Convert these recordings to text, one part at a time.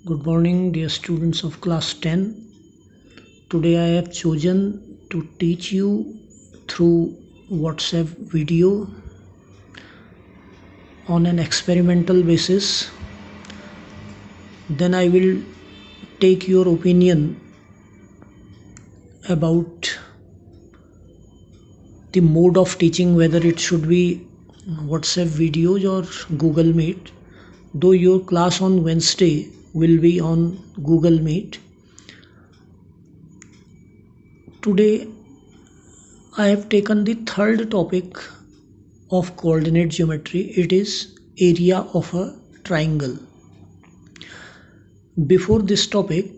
Good morning, dear students of class 10. Today I have chosen to teach you through WhatsApp video on an experimental basis. Then I will take your opinion about the mode of teaching, whether it should be WhatsApp videos or Google Meet. Though your class on Wednesday will be on Google Meet. Today I have taken the third topic of coordinate geometry. It is area of a triangle. Before this topic,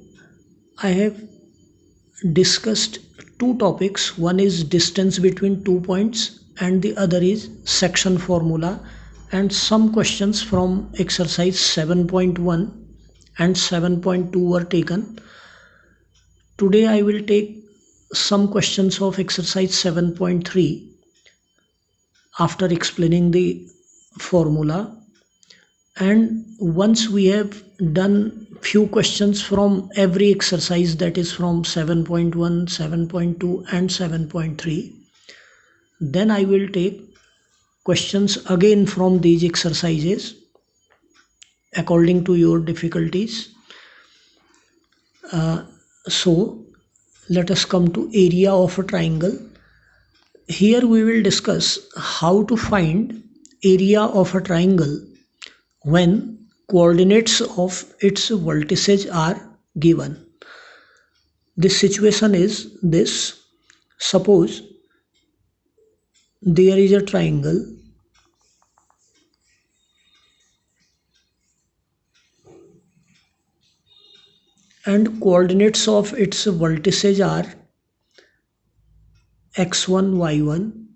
I have discussed two topics. One is distance between 2 points and the other is section formula, and some questions from exercise 7.1 and 7.2 were taken. Today I will take some questions of exercise 7.3 after explaining the formula, and once we have done few questions from every exercise, that is from 7.1, 7.2 and 7.3, then I will take questions again from these exercises according to your difficulties. So let us come to area of a triangle. Here we will discuss how to find area of a triangle when coordinates of its vertices are given. This situation is this: suppose there is a triangle and coordinates of its vertices are x1, y1,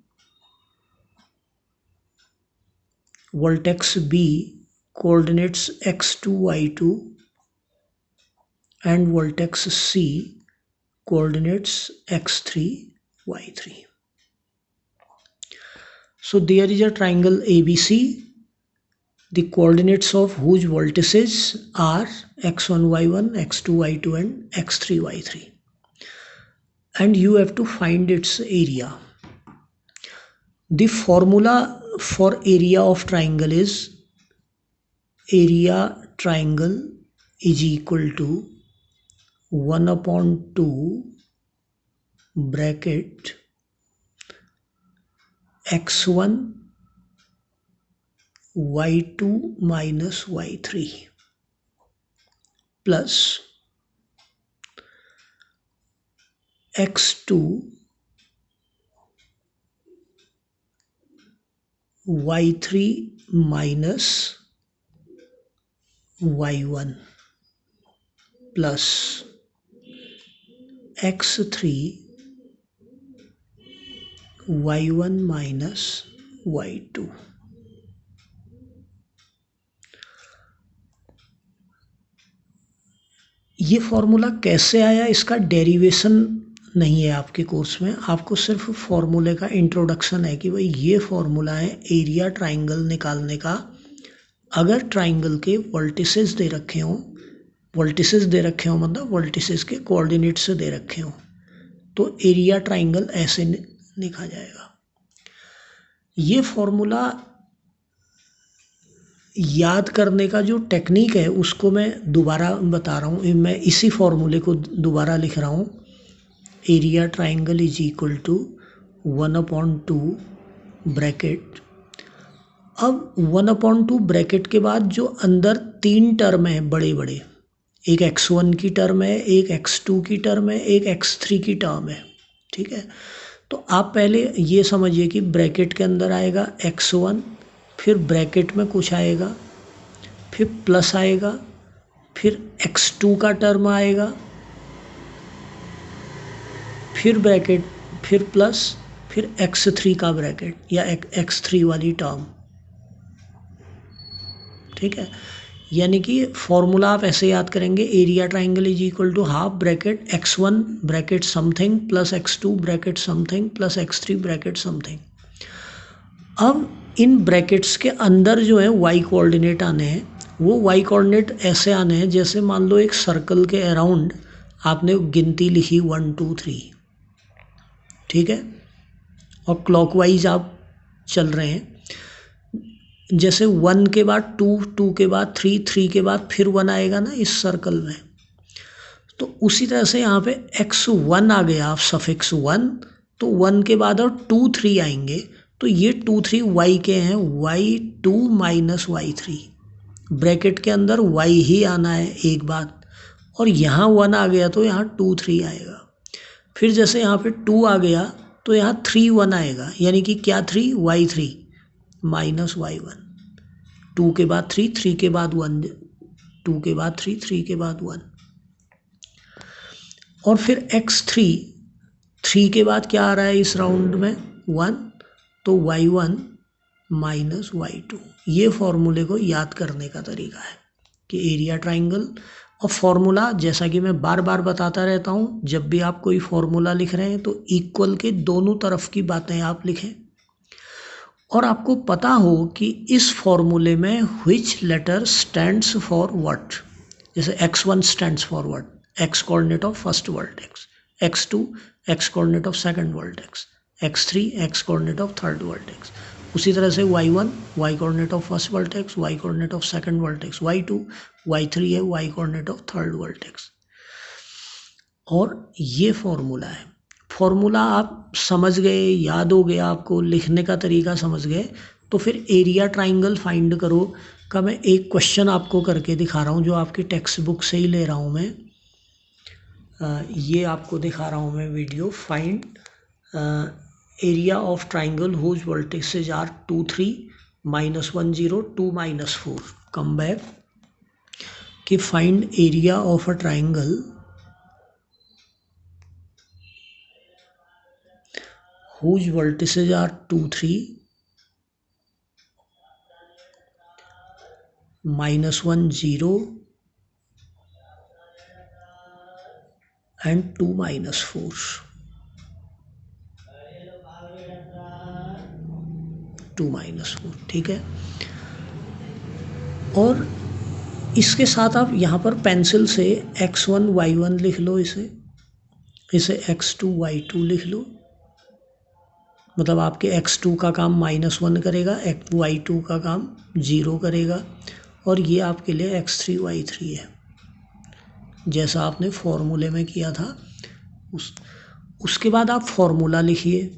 vertex B coordinates x2, y2, and vertex C coordinates x3, y3. So there is a triangle ABC, the coordinates of whose vertices are x1, y1, x2, y2 and x3, y3, and you have to find its area. The formula for area of triangle is area triangle is equal to 1/2 bracket x1 y2 minus y3 plus x2 y3 minus y1 plus x3 y1 minus y2. ये formula कैसे आया, इसका derivation नहीं है आपके course में, आपको सिर्फ फॉर्मूले का इंट्रोडक्शन है कि भाई ये फॉर्मूला है एरिया ट्राइंगल निकालने का। अगर ट्राइंगल के वर्टिसेस दे रखे हों, वर्टिसेस दे रखे हों मतलब वर्टिसेस के कोऑर्डिनेट्स दे रखे हों, तो एरिया ट्राइंगल ऐसे लिखा जाएगा। ये फॉर्मूला याद करने का जो टेक्निक है उसको मैं दोबारा बता रहा हूँ, मैं इसी फॉर्मूले को दोबारा लिख रहा हूँ। Area triangle is equal to 1/2 bracket. अब 1/2 ब्रैकेट के बाद जो अंदर तीन टर्म है बड़े बड़े, एक x1 की टर्म है, एक x2 की टर्म है, एक x3 की टर्म है, ठीक है। तो आप पहले ये समझिए कि ब्रैकेट के अंदर आएगा x1, फिर ब्रैकेट में कुछ आएगा, फिर प्लस आएगा, फिर x2 का टर्म आएगा, फिर ब्रैकेट, फिर प्लस, फिर x3 का ब्रैकेट या x3 वाली टर्म, ठीक है। यानी कि फॉर्मूला आप ऐसे याद करेंगे, area triangle is equal to half bracket x1 bracket something plus x2 bracket something plus x3 bracket something. अब इन ब्रैकेट्स के अंदर जो है y कोऑर्डिनेट आने हैं, वो वाई कोऑर्डिनेट ऐसे आने हैं जैसे मान लो एक सर्कल के अराउंड आपने गिनती लिखी 1 2 3, ठीक है, और क्लॉकवाइज आप चल रहे हैं। जैसे 1 के बाद 2, 2 के बाद 3, 3 के बाद फिर 1 आएगा ना इस सर्कल में, तो उसी तरह से यहाँ पे x1 आ गया, आप सफिक्स 1, तो 1 के बाद और 2 3 आएंगे, तो ये 2 3 y के हैं, y2 माइनस y3, ब्रैकेट के अंदर y ही आना है एक बात, और यहाँ 1 आ गया तो यहाँ 2 3 आएगा। फिर जैसे यहाँ पे 2 आ गया तो यहाँ 3 1 आएगा, यानी कि क्या 3 y3 माइनस y1, 2 के बाद 3, 3 के बाद 1, 2 के बाद 3, 3 के बाद 1, और फिर x3, 3 के बाद क्या आ रहा है इस राउंड में 1, तो y1 माइनस y2। ये फॉर्मूले को याद करने का तरीका है कि एरिया ट्राइंगल। और फॉर्मूला जैसा कि मैं बार बार बताता रहता हूँ, जब भी आप कोई फॉर्मूला लिख रहे हैं तो इक्वल के दोनों तरफ की बातें आप लिखें, और आपको पता हो कि इस फॉर्मूले में which letter stands for what. जैसे x1 stands for what, x coordinate of first vertex, x2 x coordinate of second vertex, x3 x coordinate of third vertex. उसी तरह से y1 y coordinate of first vertex, y coordinate of second vertex, y2 y3 है y coordinate of third vertex. और ये formula है। Formula आप समझ गए, याद हो गया, आपको लिखने का तरीका समझ गए, तो फिर एरिया ट्राइंगल फाइंड करो का मैं एक क्वेश्चन आपको करके दिखा रहा हूँ, जो आपकी टेक्स्ट बुक से ही ले रहा हूँ मैं। ये आपको दिखा रहा हूँ मैं video. Find area of triangle whose vertices are 2 3 -1 0 2 -4। Come back कि find area of a triangle whose vertices are 2 3 -1 0 and 2 -4, 2 -4, ठीक है। और इसके साथ आप यहाँ पर पेंसिल से x1 y1 लिख लो, इसे x2 y2 लिख लो। मतलब आपके x2 का काम -1 करेगा, y2 का काम 0 करेगा, और ये आपके लिए x3 y3 है, जैसा आपने फॉर्मूले में किया था। उसके बाद आप फॉर्मूला लिखिए।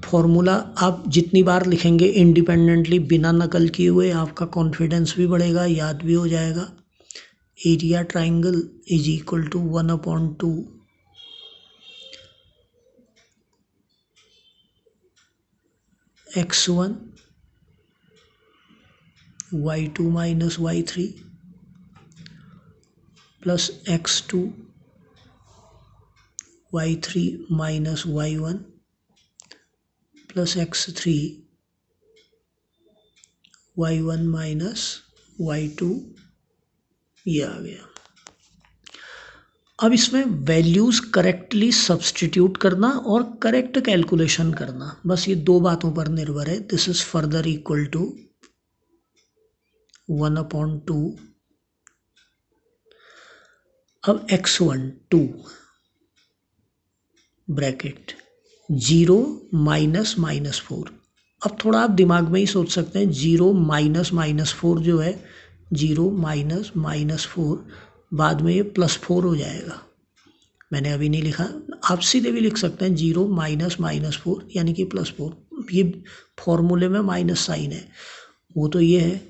फॉर्मूला आप जितनी बार लिखेंगे इंडिपेंडेंटली बिना नकल किए हुए, आपका कॉन्फिडेंस भी बढ़ेगा, याद भी हो जाएगा। Area triangle is equal to 1/2 x1 y2 minus y3 plus x2 y3 minus y1 plus x3 y1 minus y2। ये आ गया। अब इसमें वैल्यूज़ करेक्टली सब्सटीट्यूट करना और करेक्ट कैलकुलेशन करना, बस ये दो बातों पर निर्भर है। This is further equal to 1/2। अब x1 2 ब्रैकेट 0 माइनस -4। अब थोड़ा आप दिमाग में ही सोच सकते हैं, 0 माइनस -4 जो है, 0 माइनस -4 बाद में ये +4 हो जाएगा। मैंने अभी नहीं लिखा, आप सीधे भी लिख सकते हैं 0 माइनस -4 यानी कि +4। ये फॉर्मूले में माइनस साइन है, वो तो ये है।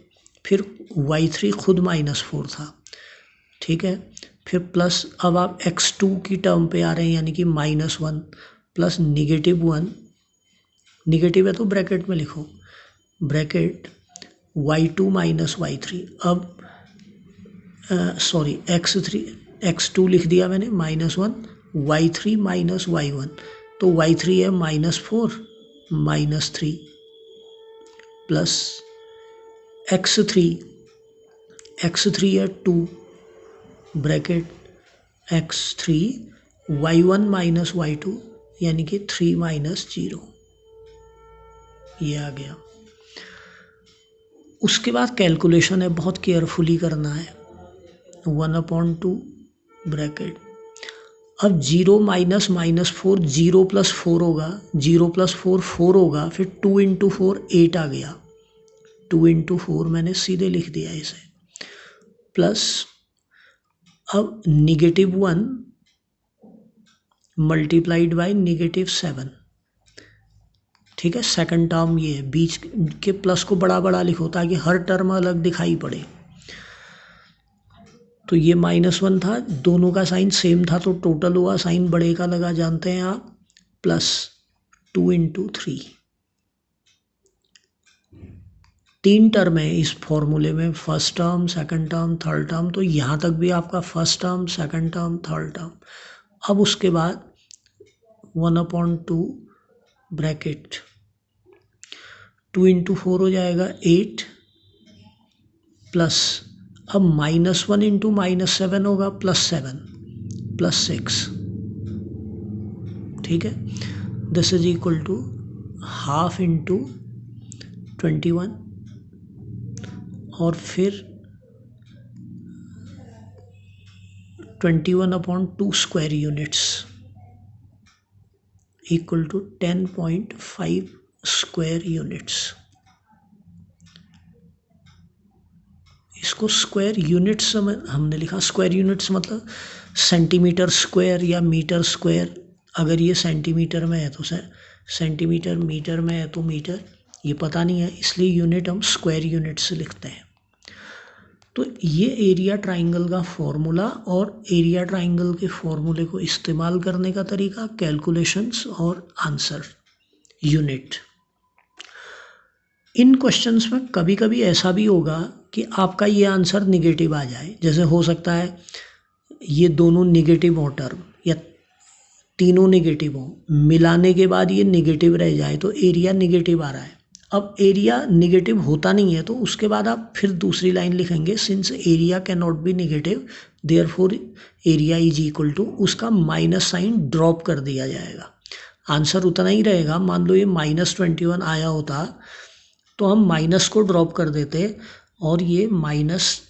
फिर y3 खुद -4 था, ठीक है। फिर प्लस, अब आप x2 की टर्म पे आ रहे हैं, यानी कि -1 प्लस -1, निगेटिव है तो ब्रैकेट में लिखो, ब्रैकेट y2 माइनस y3। अब सॉरी x2 लिख दिया मैंने -1, y3 माइनस y1, तो y3 है -4 -3 प्लस x3 है 2 bracket x3 y1 minus y2 यानी कि 3 - 0। ये आ गया। उसके बाद कैलकुलेशन है, बहुत केयरफुली करना है। 1/2 ब्रैकेट, अब 0 माइनस -4, 0 + 4 होगा, 0 + 4 4 होगा, फिर 2 × 4 8 आ गया, 2 × 4 मैंने सीधे लिख दिया इसे, प्लस अब -1 मल्टीप्लाइड बाई -7। ठीक है, सेकंड टर्म ये है, बीच के प्लस को बड़ा बड़ा लिखो ताकि हर टर्म अलग दिखाई पड़े। तो ये -1 था, दोनों का साइन सेम था तो टोटल हुआ साइन बड़े का लगा, जानते हैं आप, प्लस 2 × 3। 3 टर्म है इस फॉर्मूले में, first term, second term, third term, तो यहाँ तक भी आपका first term, second term, third term. अब उसके बाद 1/2 ब्रैकेट, 2 × 4 हो जाएगा 8, प्लस अब -1 × -7 होगा, +7 +6। ठीक है, दिस इज इक्वल टू ½ × 21 और फिर 21/2 square units equal to 10.5 square units. इसको स्क्वायर यूनिट्स में हमने लिखा, स्क्वायर यूनिट्स मतलब सेंटीमीटर स्क्वायर या मीटर स्क्वायर। अगर ये सेंटीमीटर में है तो सेंटीमीटर, मीटर में है तो मीटर, ये पता नहीं है, इसलिए यूनिट हम स्क्वायर यूनिट से लिखते हैं। तो ये एरिया ट्राइंगल का फॉर्मूला और एरिया ट्राइंगल के फॉर्मूले को इस्तेमाल करने का तरीका, कैलकुलेशंस और आंसर, यूनिट। इन क्वेश्चंस में कभी कभी ऐसा भी होगा कि आपका ये आंसर निगेटिव आ जाए, जैसे हो सकता है ये दोनों निगेटिव हो टर्म या तीनों निगेटिव हो, मिलाने के बाद ये निगेटिव रह जाए तो एरिया निगेटिव आ रहा है। अब एरिया निगेटिव होता नहीं है तो उसके बाद आप फिर दूसरी लाइन लिखेंगे, since area can not be negative therefore area is equal to, उसका माइनस साइन ड्रॉप कर दिया जाएगा, आंसर उतना ही रहेगा। मान लो ये -21 आया होता तो हम माइनस को ड्रॉप कर देते और ये माइनस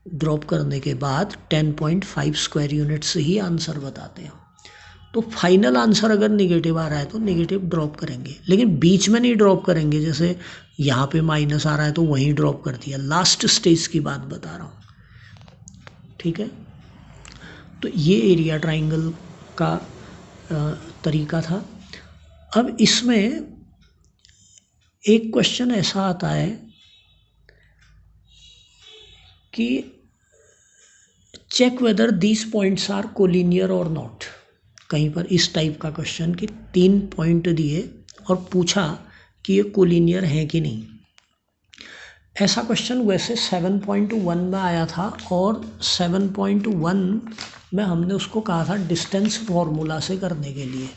ड्रॉप करने के बाद 10.5 स्क्वायर यूनिट से ही आंसर बताते हैं। तो फाइनल आंसर अगर निगेटिव आ रहा है तो निगेटिव ड्रॉप करेंगे, लेकिन बीच में नहीं ड्रॉप करेंगे, जैसे यहाँ पे माइनस आ रहा है तो वहीं ड्रॉप कर दिया, लास्ट स्टेज की बात बता रहा हूँ। ठीक है, तो ये एरिया ट्राइंगल का तरीका था। अब इसमें एक क्वेश्चन ऐसा आता है कि check whether these points are collinear or not. कहीं पर इस टाइप का क्वेश्चन कि 3 पॉइंट दिए और पूछा कि ये कोलिनियर हैं कि नहीं। ऐसा क्वेश्चन वैसे 7.1 में आया था और 7.1 में हमने उसको कहा था डिस्टेंस फॉर्मूला से करने के लिए।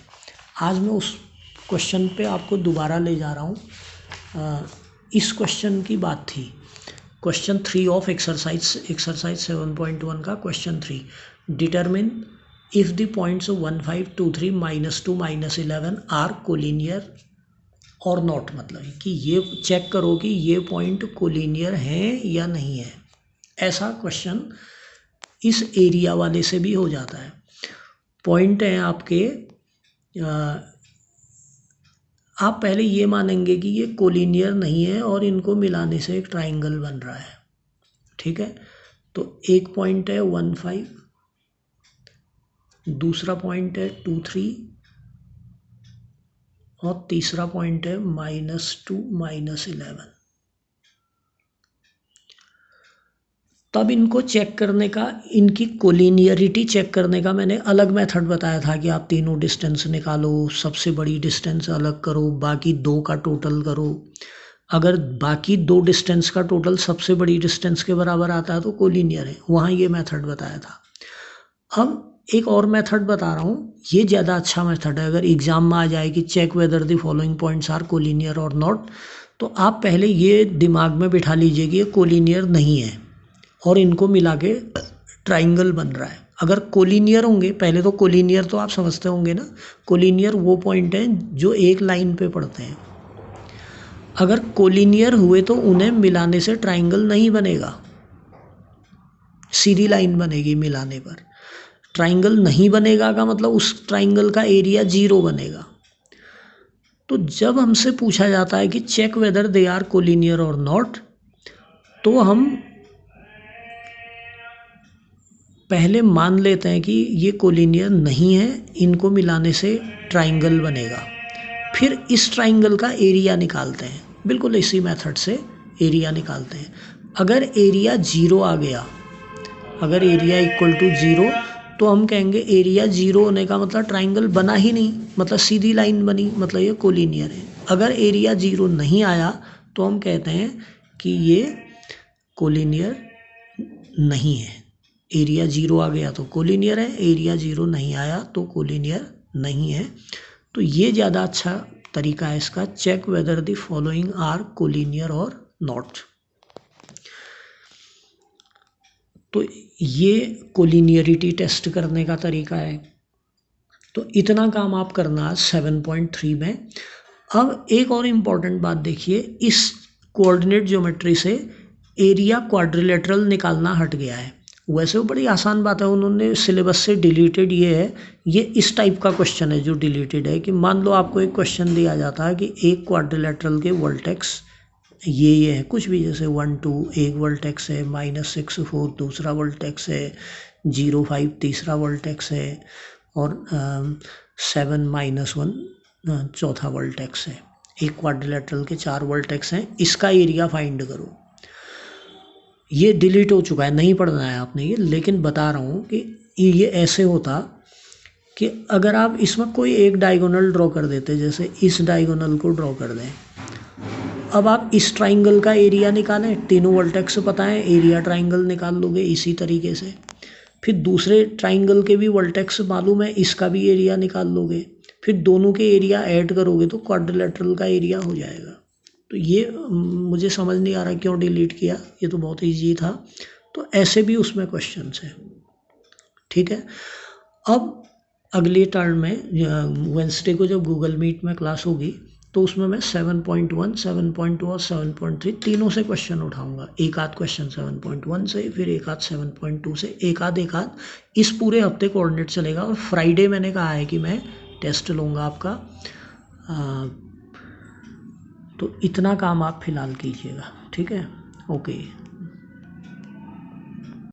आज मैं उस क्वेश्चन पे आपको दोबारा ले जा रहा हूँ। इस क्वेश्चन की बात थी, क्वेश्चन 3 ऑफ एक्सरसाइज 7.1 का question 3, determine if the points 1, 5, 2, 3, -2, -11 are collinear or not, मतलब कि ये चेक करो कि ये पॉइंट कोलिनियर हैं या नहीं है। ऐसा क्वेश्चन इस एरिया वाले से भी हो जाता है। पॉइंट हैं आपके, आप पहले ये मानेंगे कि ये कोलिनियर नहीं है और इनको मिलाने से एक ट्राइंगल बन रहा है। ठीक है, तो एक पॉइंट है 1, 5, दूसरा पॉइंट है 2, 3 और तीसरा पॉइंट है -2, -11। तब इनको चेक करने का, इनकी कोलिनियरिटी चेक करने का मैंने अलग मेथड बताया था कि आप तीनों डिस्टेंस निकालो, सबसे बड़ी डिस्टेंस अलग करो, बाकी 2 का टोटल करो। अगर बाकी 2 डिस्टेंस का टोटल सबसे बड़ी डिस्टेंस के बराबर आता है तो कोलिनियर है, वहाँ ये मेथड बताया था। अब एक और मेथड बता रहा हूँ, ये ज़्यादा अच्छा मेथड है। अगर एग्जाम में आ जाए कि check whether the following points are collinear or not, तो आप पहले ये दिमाग में बिठा लीजिए कि ये कोलिनियर नहीं है और इनको मिला के ट्राइंगल बन रहा है। अगर कोलिनियर होंगे, पहले तो कोलिनियर तो आप समझते होंगे ना, कोलिनियर वो पॉइंट हैं जो एक लाइन पे पड़ते हैं। अगर कोलिनियर हुए तो उन्हें मिलाने से ट्राइंगल नहीं बनेगा, सीधी लाइन बनेगी मिलाने पर। ट्राइंगल नहीं बनेगा का मतलब उस ट्राइंगल का एरिया 0 बनेगा। तो जब हमसे पूछा जाता है कि check whether they are collinear or not, तो हम पहले मान लेते हैं कि ये कोलिनियर नहीं है, इनको मिलाने से ट्राइंगल बनेगा। फिर इस ट्राइंगल का एरिया निकालते हैं, बिल्कुल इसी मेथड से एरिया निकालते हैं। अगर एरिया 0 आ गया, अगर एरिया इक्वल टू 0, तो हम कहेंगे एरिया 0 होने का मतलब ट्राइंगल बना ही नहीं, मतलब सीधी लाइन बनी, मतलब ये कोलिनियर है। अगर एरिया 0 नहीं आया तो हम कहते हैं कि ये कोलिनियर नहीं है। एरिया 0 आ गया तो कोलिनियर है, एरिया 0 नहीं आया तो कोलिनियर नहीं है। तो ये ज़्यादा अच्छा तरीका है इसका, check whether the following are collinear or not. तो ये कोलिनियरिटी टेस्ट करने का तरीका है। तो इतना काम आप करना 7.3 में। अब एक और इम्पॉर्टेंट बात देखिए, इस कोऑर्डिनेट ज्योमेट्री से एरिया क्वाड्रिलेटरल निकालना हट गया है। वैसे वो बड़ी आसान बात है, उन्होंने सिलेबस से डिलीटेड ये है। ये इस टाइप का क्वेश्चन है जो डिलीटेड है, कि मान लो आपको एक क्वेश्चन दिया जाता है कि एक क्वाड्रिलेटरल के वर्टेक्स ये है कुछ भी, जैसे 1 2 एक वर्टेक्स है, -6 4 दूसरा वर्टेक्स है, 0 5 तीसरा वर्टेक्स है, और 7 -1 चौथा वर्टेक्स है। एक क्वाड्रिलेटरल के 4 वर्टेक्स हैं, इसका एरिया फाइंड करो। ये डिलीट हो चुका है, नहीं पढ़ना है आपने ये, लेकिन बता रहा हूँ कि ये ऐसे होता कि अगर आप इसमें कोई एक डायगोनल ड्रॉ कर देते, जैसे इस डायगोनल को ड्रॉ कर दें। अब आप इस ट्राइंगल का एरिया निकालें, तीनों वर्टेक्स पता है, एरिया ट्राइंगल निकाल लोगे इसी तरीके से। फिर दूसरे ट्राइंगल के भी वर्टेक्स मालूम है, इसका भी एरिया निकाल लोगे। फिर दोनों के एरिया ऐड करोगे तो क्वाड्रिलेटरल का एरिया हो जाएगा। तो ये मुझे समझ नहीं आ रहा क्यों डिलीट किया, ये तो बहुत ईजी था। तो ऐसे भी उसमें क्वेश्चंस हैं, ठीक है। अब अगले टर्न में वेंसडे को जब गूगल मीट में क्लास होगी तो उसमें मैं 7.1, 7.2 और 7.3 तीनों से क्वेश्चन उठाऊंगा। एक आध क्वेश्चन 7.1 से, फिर एक आध 7.2 से, एक आध इस पूरे हफ्ते कोऑर्डिनेट चलेगा। और फ्राइडे मैंने कहा है कि मैं टेस्ट लूँगा आपका। तो इतना काम आप फिलहाल कीजिएगा, ठीक है, ओके।